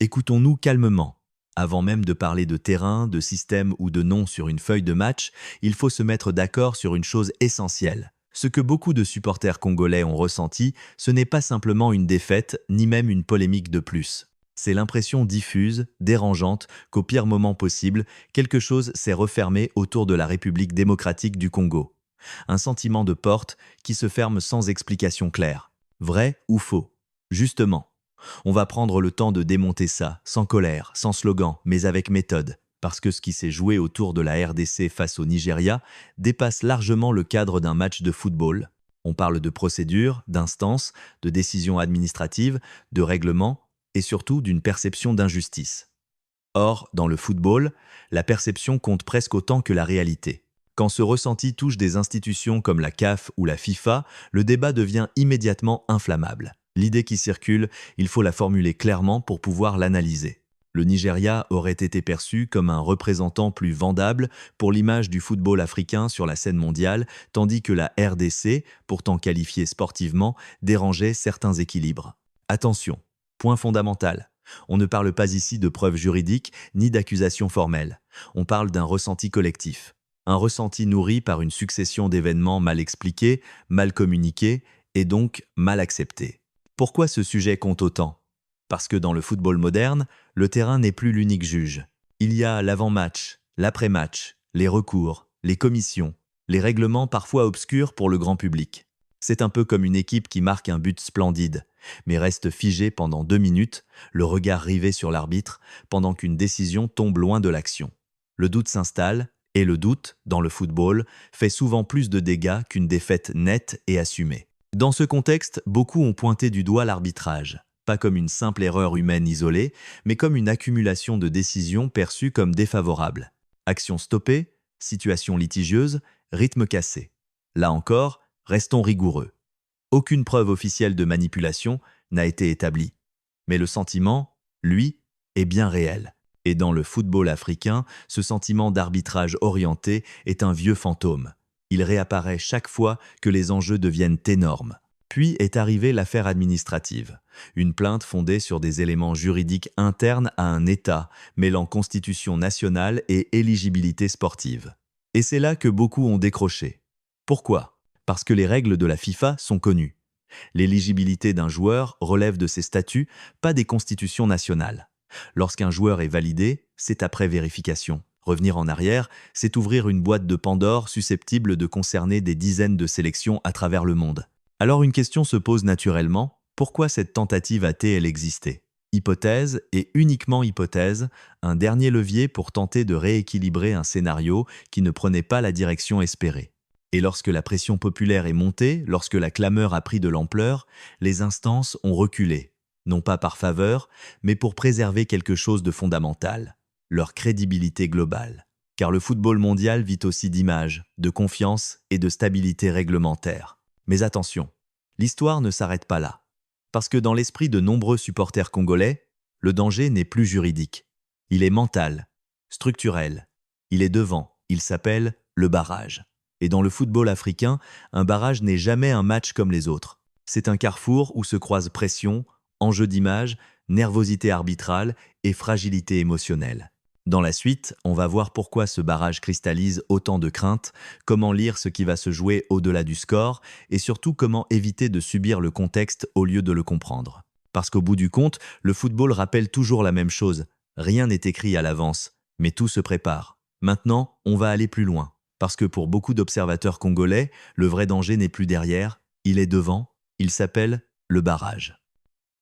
Écoutons-nous calmement. Avant même de parler de terrain, de système ou de nom sur une feuille de match, il faut se mettre d'accord sur une chose essentielle. Ce que beaucoup de supporters congolais ont ressenti, ce n'est pas simplement une défaite, ni même une polémique de plus. C'est l'impression diffuse, dérangeante, qu'au pire moment possible, quelque chose s'est refermé autour de la République démocratique du Congo. Un sentiment de porte qui se ferme sans explication claire. Vrai ou faux? Justement. On va prendre le temps de démonter ça, sans colère, sans slogan, mais avec méthode. Parce que ce qui s'est joué autour de la RDC face au Nigeria dépasse largement le cadre d'un match de football. On parle de procédures, d'instances, de décisions administratives, de règlements et surtout d'une perception d'injustice. Or, dans le football, la perception compte presque autant que la réalité. Quand ce ressenti touche des institutions comme la CAF ou la FIFA, le débat devient immédiatement inflammable. L'idée qui circule, il faut la formuler clairement pour pouvoir l'analyser. Le Nigeria aurait été perçu comme un représentant plus vendable pour l'image du football africain sur la scène mondiale, tandis que la RDC, pourtant qualifiée sportivement, dérangeait certains équilibres. Attention, point fondamental. On ne parle pas ici de preuves juridiques ni d'accusations formelles. On parle d'un ressenti collectif. Un ressenti nourri par une succession d'événements mal expliqués, mal communiqués et donc mal acceptés. Pourquoi ce sujet compte autant? Parce que dans le football moderne, le terrain n'est plus l'unique juge. Il y a l'avant-match, l'après-match, les recours, les commissions, les règlements parfois obscurs pour le grand public. C'est un peu comme une équipe qui marque un but splendide, mais reste figée pendant 2 minutes, le regard rivé sur l'arbitre, pendant qu'une décision tombe loin de l'action. Le doute s'installe, et le doute, dans le football, fait souvent plus de dégâts qu'une défaite nette et assumée. Dans ce contexte, beaucoup ont pointé du doigt l'arbitrage, pas comme une simple erreur humaine isolée, mais comme une accumulation de décisions perçues comme défavorables. Action stoppée, situation litigieuse, rythme cassé. Là encore, restons rigoureux. Aucune preuve officielle de manipulation n'a été établie. Mais le sentiment, lui, est bien réel. Et dans le football africain, ce sentiment d'arbitrage orienté est un vieux fantôme. Il réapparaît chaque fois que les enjeux deviennent énormes. Puis est arrivée l'affaire administrative, une plainte fondée sur des éléments juridiques internes à un État, mêlant constitution nationale et éligibilité sportive. Et c'est là que beaucoup ont décroché. Pourquoi? Parce que les règles de la FIFA sont connues. L'éligibilité d'un joueur relève de ses statuts, pas des constitutions nationales. Lorsqu'un joueur est validé, c'est après vérification. Revenir en arrière, c'est ouvrir une boîte de Pandore susceptible de concerner des dizaines de sélections à travers le monde. Alors une question se pose naturellement, pourquoi cette tentative a-t-elle existé? Hypothèse, et uniquement hypothèse, un dernier levier pour tenter de rééquilibrer un scénario qui ne prenait pas la direction espérée. Et lorsque la pression populaire est montée, lorsque la clameur a pris de l'ampleur, les instances ont reculé, non pas par faveur, mais pour préserver quelque chose de fondamental, leur crédibilité globale. Car le football mondial vit aussi d'image, de confiance et de stabilité réglementaire. Mais attention, l'histoire ne s'arrête pas là. Parce que dans l'esprit de nombreux supporters congolais, le danger n'est plus juridique. Il est mental, structurel. Il est devant, il s'appelle le barrage. Et dans le football africain, un barrage n'est jamais un match comme les autres. C'est un carrefour où se croisent pression, enjeu d'image, nervosité arbitrale et fragilité émotionnelle. Dans la suite, on va voir pourquoi ce barrage cristallise autant de craintes, comment lire ce qui va se jouer au-delà du score et surtout comment éviter de subir le contexte au lieu de le comprendre. Parce qu'au bout du compte, le football rappelle toujours la même chose. Rien n'est écrit à l'avance, mais tout se prépare. Maintenant, on va aller plus loin. Parce que pour beaucoup d'observateurs congolais, le vrai danger n'est plus derrière, il est devant, il s'appelle le barrage.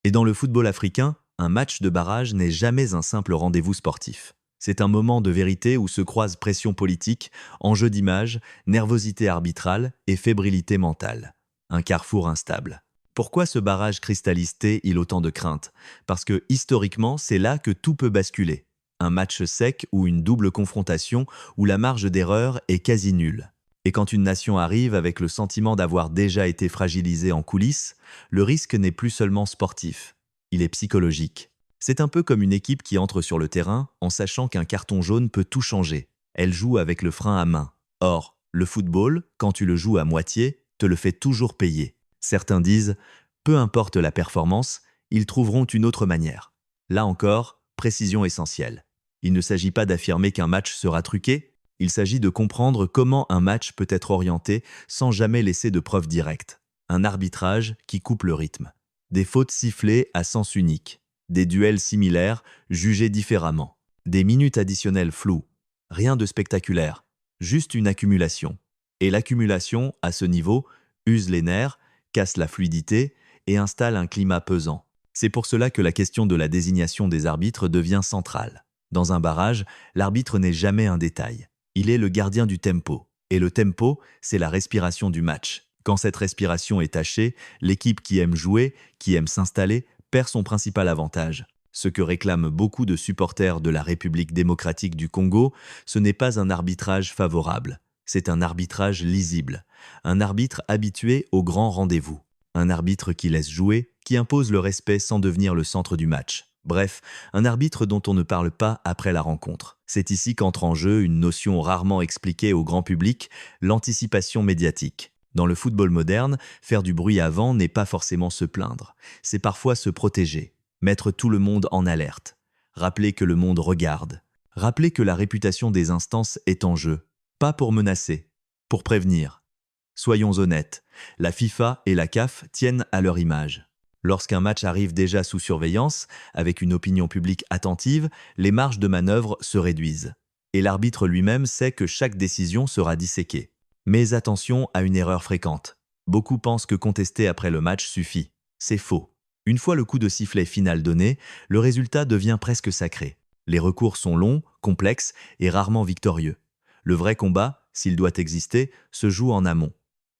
Et dans le football africain, un match de barrage n'est jamais un simple rendez-vous sportif. C'est un moment de vérité où se croisent pression politique, enjeu d'image, nervosité arbitrale et fébrilité mentale. Un carrefour instable. Pourquoi ce barrage cristallisé-il autant de craintes? Parce que historiquement, c'est là que tout peut basculer. Un match sec ou une double confrontation où la marge d'erreur est quasi nulle. Et quand une nation arrive avec le sentiment d'avoir déjà été fragilisée en coulisses, le risque n'est plus seulement sportif, il est psychologique. C'est un peu comme une équipe qui entre sur le terrain en sachant qu'un carton jaune peut tout changer. Elle joue avec le frein à main. Or, le football, quand tu le joues à moitié, te le fait toujours payer. Certains disent, peu importe la performance, ils trouveront une autre manière. Là encore, précision essentielle. Il ne s'agit pas d'affirmer qu'un match sera truqué, il s'agit de comprendre comment un match peut être orienté sans jamais laisser de preuves directes. Un arbitrage qui coupe le rythme. Des fautes sifflées à sens unique. Des duels similaires jugés différemment. Des minutes additionnelles floues. Rien de spectaculaire, juste une accumulation. Et l'accumulation, à ce niveau, use les nerfs, casse la fluidité et installe un climat pesant. C'est pour cela que la question de la désignation des arbitres devient centrale. Dans un barrage, l'arbitre n'est jamais un détail. Il est le gardien du tempo. Et le tempo, c'est la respiration du match. Quand cette respiration est tachée, l'équipe qui aime jouer, qui aime s'installer, perd son principal avantage. Ce que réclament beaucoup de supporters de la République démocratique du Congo, ce n'est pas un arbitrage favorable. C'est un arbitrage lisible. Un arbitre habitué aux grands rendez-vous. Un arbitre qui laisse jouer, qui impose le respect sans devenir le centre du match. Bref, un arbitre dont on ne parle pas après la rencontre. C'est ici qu'entre en jeu une notion rarement expliquée au grand public, l'anticipation médiatique. Dans le football moderne, faire du bruit avant n'est pas forcément se plaindre. C'est parfois se protéger, mettre tout le monde en alerte, rappeler que le monde regarde, rappeler que la réputation des instances est en jeu, pas pour menacer, pour prévenir. Soyons honnêtes, la FIFA et la CAF tiennent à leur image. Lorsqu'un match arrive déjà sous surveillance, avec une opinion publique attentive, les marges de manœuvre se réduisent. Et l'arbitre lui-même sait que chaque décision sera disséquée. Mais attention à une erreur fréquente. Beaucoup pensent que contester après le match suffit. C'est faux. Une fois le coup de sifflet final donné, le résultat devient presque sacré. Les recours sont longs, complexes et rarement victorieux. Le vrai combat, s'il doit exister, se joue en amont.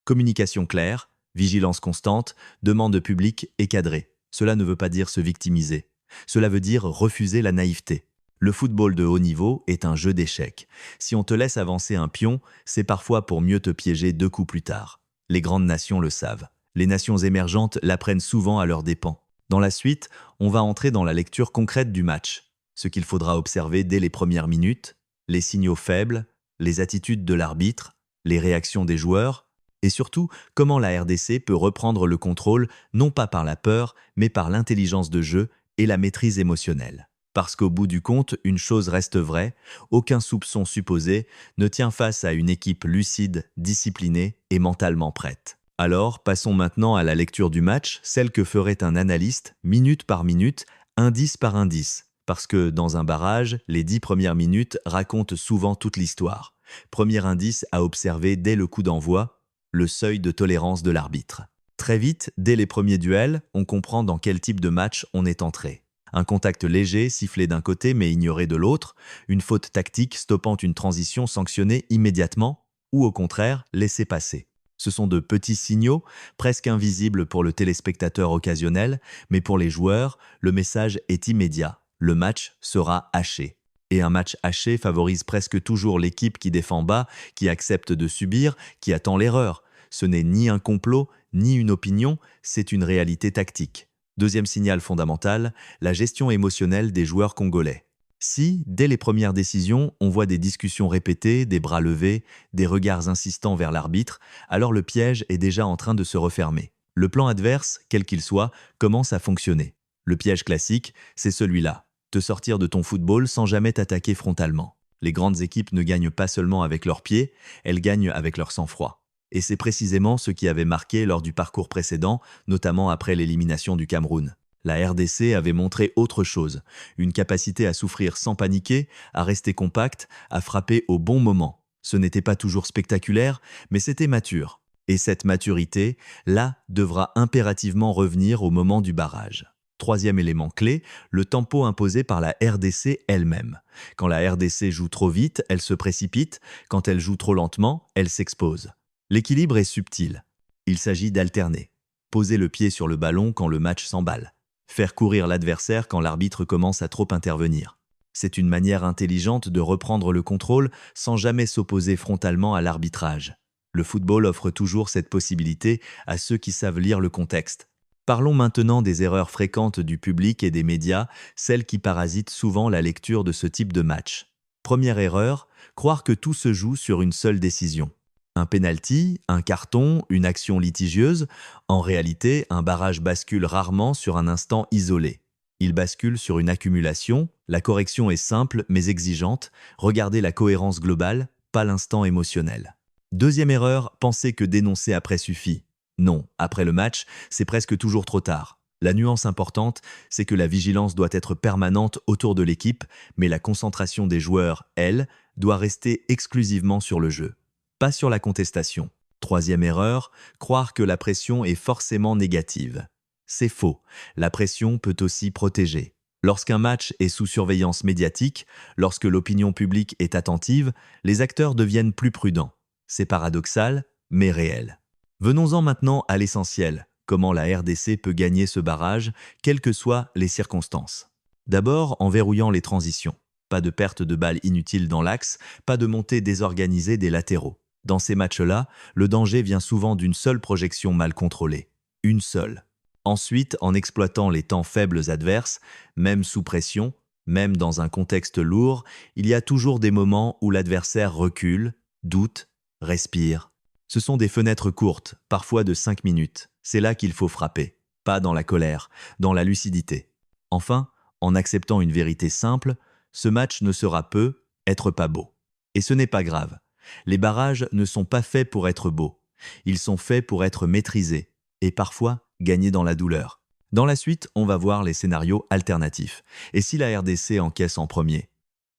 Communication claire, vigilance constante, demande publique et cadrée. Cela ne veut pas dire se victimiser. Cela veut dire refuser la naïveté. Le football de haut niveau est un jeu d'échecs. Si on te laisse avancer un pion, c'est parfois pour mieux te piéger 2 coups plus tard. Les grandes nations le savent. Les nations émergentes l'apprennent souvent à leurs dépens. Dans la suite, on va entrer dans la lecture concrète du match. Ce qu'il faudra observer dès les premières minutes, les signaux faibles, les attitudes de l'arbitre, les réactions des joueurs, et surtout, comment la RDC peut reprendre le contrôle, non pas par la peur, mais par l'intelligence de jeu et la maîtrise émotionnelle. Parce qu'au bout du compte, une chose reste vraie, aucun soupçon supposé ne tient face à une équipe lucide, disciplinée et mentalement prête. Alors, passons maintenant à la lecture du match, celle que ferait un analyste, minute par minute, indice par indice. Parce que, dans un barrage, les 10 premières minutes racontent souvent toute l'histoire. Premier indice à observer dès le coup d'envoi, le seuil de tolérance de l'arbitre. Très vite, dès les premiers duels, on comprend dans quel type de match on est entré. Un contact léger, sifflé d'un côté mais ignoré de l'autre, une faute tactique stoppant une transition sanctionnée immédiatement, ou au contraire, laissée passer. Ce sont de petits signaux, presque invisibles pour le téléspectateur occasionnel, mais pour les joueurs, le message est immédiat. Le match sera haché. Et un match haché favorise presque toujours l'équipe qui défend bas, qui accepte de subir, qui attend l'erreur. Ce n'est ni un complot, ni une opinion, c'est une réalité tactique. Deuxième signal fondamental, la gestion émotionnelle des joueurs congolais. Si, dès les premières décisions, on voit des discussions répétées, des bras levés, des regards insistants vers l'arbitre, alors le piège est déjà en train de se refermer. Le plan adverse, quel qu'il soit, commence à fonctionner. Le piège classique, c'est celui-là. Te sortir de ton football sans jamais t'attaquer frontalement. Les grandes équipes ne gagnent pas seulement avec leurs pieds, elles gagnent avec leur sang-froid. Et c'est précisément ce qui avait marqué lors du parcours précédent, notamment après l'élimination du Cameroun. La RDC avait montré autre chose, une capacité à souffrir sans paniquer, à rester compact, à frapper au bon moment. Ce n'était pas toujours spectaculaire, mais c'était mature. Et cette maturité, là, devra impérativement revenir au moment du barrage. Troisième élément clé, le tempo imposé par la RDC elle-même. Quand la RDC joue trop vite, elle se précipite. Quand elle joue trop lentement, elle s'expose. L'équilibre est subtil. Il s'agit d'alterner. Poser le pied sur le ballon quand le match s'emballe. Faire courir l'adversaire quand l'arbitre commence à trop intervenir. C'est une manière intelligente de reprendre le contrôle sans jamais s'opposer frontalement à l'arbitrage. Le football offre toujours cette possibilité à ceux qui savent lire le contexte. Parlons maintenant des erreurs fréquentes du public et des médias, celles qui parasitent souvent la lecture de ce type de match. Première erreur, croire que tout se joue sur une seule décision. Un penalty, un carton, une action litigieuse, en réalité, un barrage bascule rarement sur un instant isolé. Il bascule sur une accumulation, la correction est simple mais exigeante, regardez la cohérence globale, pas l'instant émotionnel. Deuxième erreur, penser que dénoncer après suffit. Non, après le match, c'est presque toujours trop tard. La nuance importante, c'est que la vigilance doit être permanente autour de l'équipe, mais la concentration des joueurs, elle, doit rester exclusivement sur le jeu, pas sur la contestation. Troisième erreur, croire que la pression est forcément négative. C'est faux, la pression peut aussi protéger. Lorsqu'un match est sous surveillance médiatique, lorsque l'opinion publique est attentive, les acteurs deviennent plus prudents. C'est paradoxal, mais réel. Venons-en maintenant à l'essentiel, comment la RDC peut gagner ce barrage, quelles que soient les circonstances. D'abord, en verrouillant les transitions. Pas de perte de balles inutiles dans l'axe, pas de montée désorganisée des latéraux. Dans ces matchs-là, le danger vient souvent d'une seule projection mal contrôlée. Une seule. Ensuite, en exploitant les temps faibles adverses, même sous pression, même dans un contexte lourd, il y a toujours des moments où l'adversaire recule, doute, respire. Ce sont des fenêtres courtes, parfois de 5 minutes. C'est là qu'il faut frapper, pas dans la colère, dans la lucidité. Enfin, en acceptant une vérité simple, ce match ne sera peu, être pas beau. Et ce n'est pas grave. Les barrages ne sont pas faits pour être beaux. Ils sont faits pour être maîtrisés, et parfois gagnés dans la douleur. Dans la suite, on va voir les scénarios alternatifs. Et si la RDC encaisse en premier?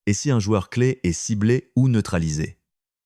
Et si un joueur clé est ciblé ou neutralisé?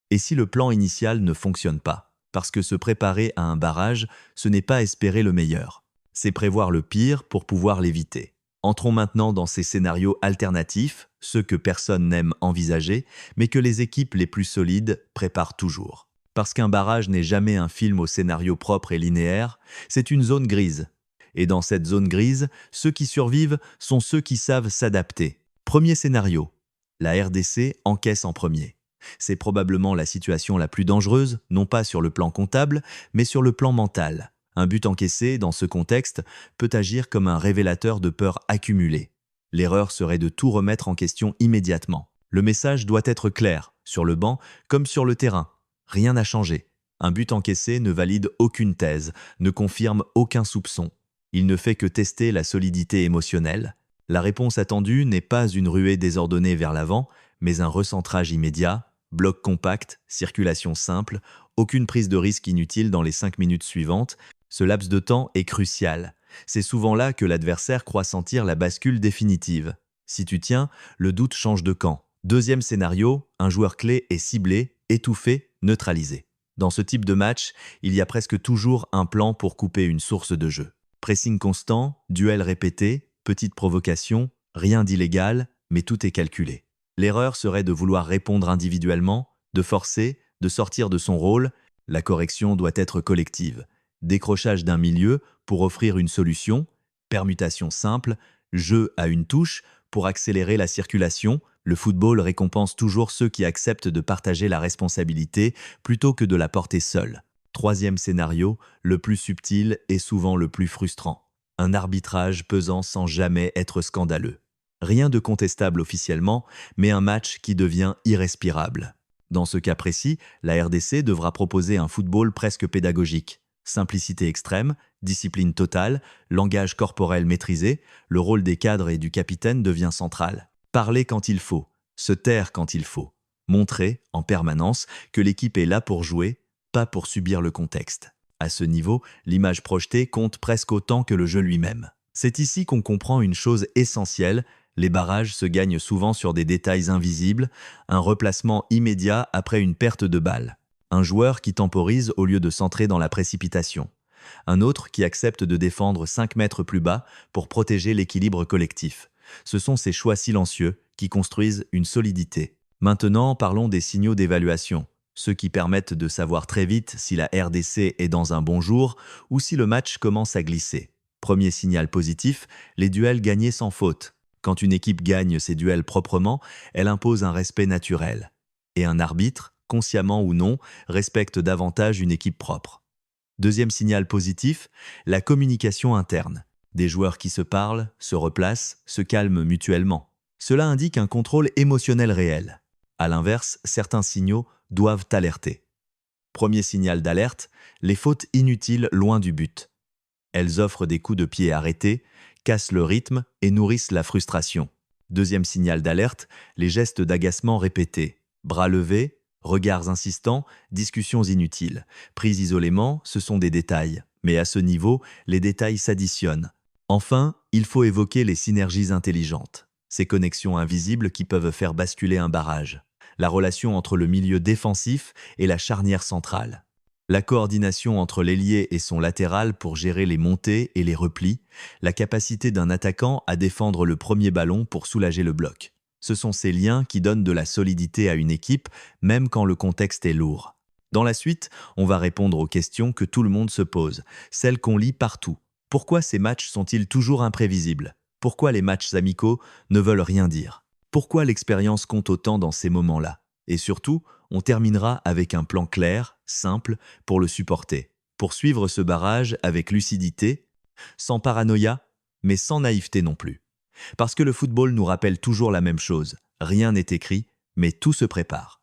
Et si le plan initial ne fonctionne pas? Parce que se préparer à un barrage, ce n'est pas espérer le meilleur. C'est prévoir le pire pour pouvoir l'éviter. Entrons maintenant dans ces scénarios alternatifs, ceux que personne n'aime envisager, mais que les équipes les plus solides préparent toujours. Parce qu'un barrage n'est jamais un film au scénario propre et linéaire, c'est une zone grise. Et dans cette zone grise, ceux qui survivent sont ceux qui savent s'adapter. Premier scénario, la RDC encaisse en premier. C'est probablement la situation la plus dangereuse, non pas sur le plan comptable, mais sur le plan mental. Un but encaissé, dans ce contexte, peut agir comme un révélateur de peur accumulée. L'erreur serait de tout remettre en question immédiatement. Le message doit être clair, sur le banc comme sur le terrain. Rien n'a changé. Un but encaissé ne valide aucune thèse, ne confirme aucun soupçon. Il ne fait que tester la solidité émotionnelle. La réponse attendue n'est pas une ruée désordonnée vers l'avant, mais un recentrage immédiat, bloc compact, circulation simple, aucune prise de risque inutile dans les 5 minutes suivantes. Ce laps de temps est crucial. C'est souvent là que l'adversaire croit sentir la bascule définitive. Si tu tiens, le doute change de camp. Deuxième scénario, un joueur clé est ciblé, étouffé, neutralisé. Dans ce type de match, il y a presque toujours un plan pour couper une source de jeu. Pressing constant, duel répété, petite provocation, rien d'illégal, mais tout est calculé. L'erreur serait de vouloir répondre individuellement, de forcer, de sortir de son rôle. La correction doit être collective. Décrochage d'un milieu pour offrir une solution, permutation simple, jeu à une touche pour accélérer la circulation. Le football récompense toujours ceux qui acceptent de partager la responsabilité plutôt que de la porter seul. Troisième scénario, le plus subtil et souvent le plus frustrant. Un arbitrage pesant sans jamais être scandaleux. Rien de contestable officiellement, mais un match qui devient irrespirable. Dans ce cas précis, la RDC devra proposer un football presque pédagogique. Simplicité extrême, discipline totale, langage corporel maîtrisé, le rôle des cadres et du capitaine devient central. Parler quand il faut, se taire quand il faut. Montrer, en permanence, que l'équipe est là pour jouer, pas pour subir le contexte. À ce niveau, l'image projetée compte presque autant que le jeu lui-même. C'est ici qu'on comprend une chose essentielle. Les barrages se gagnent souvent sur des détails invisibles, un replacement immédiat après une perte de balle, un joueur qui temporise au lieu de centrer dans la précipitation, un autre qui accepte de défendre 5 mètres plus bas pour protéger l'équilibre collectif. Ce sont ces choix silencieux qui construisent une solidité. Maintenant, parlons des signaux d'évaluation, ceux qui permettent de savoir très vite si la RDC est dans un bon jour ou si le match commence à glisser. Premier signal positif, les duels gagnés sans faute. Quand une équipe gagne ses duels proprement, elle impose un respect naturel. Et un arbitre, consciemment ou non, respecte davantage une équipe propre. Deuxième signal positif, la communication interne. Des joueurs qui se parlent, se replacent, se calment mutuellement. Cela indique un contrôle émotionnel réel. À l'inverse, certains signaux doivent alerter. Premier signal d'alerte, les fautes inutiles loin du but. Elles offrent des coups de pied arrêtés, cassent le rythme et nourrissent la frustration. Deuxième signal d'alerte, les gestes d'agacement répétés. Bras levés, regards insistants, discussions inutiles. Prises isolément, ce sont des détails. Mais à ce niveau, les détails s'additionnent. Enfin, il faut évoquer les synergies intelligentes. Ces connexions invisibles qui peuvent faire basculer un barrage. La relation entre le milieu défensif et la charnière centrale. La coordination entre l'ailier et son latéral pour gérer les montées et les replis, la capacité d'un attaquant à défendre le premier ballon pour soulager le bloc. Ce sont ces liens qui donnent de la solidité à une équipe, même quand le contexte est lourd. Dans la suite, on va répondre aux questions que tout le monde se pose, celles qu'on lit partout. Pourquoi ces matchs sont-ils toujours imprévisibles? Pourquoi les matchs amicaux ne veulent rien dire? Pourquoi l'expérience compte autant dans ces moments-là? Et surtout, on terminera avec un plan clair, simple, pour le supporter. Pour suivre ce barrage avec lucidité, sans paranoïa, mais sans naïveté non plus. Parce que le football nous rappelle toujours la même chose. Rien n'est écrit, mais tout se prépare.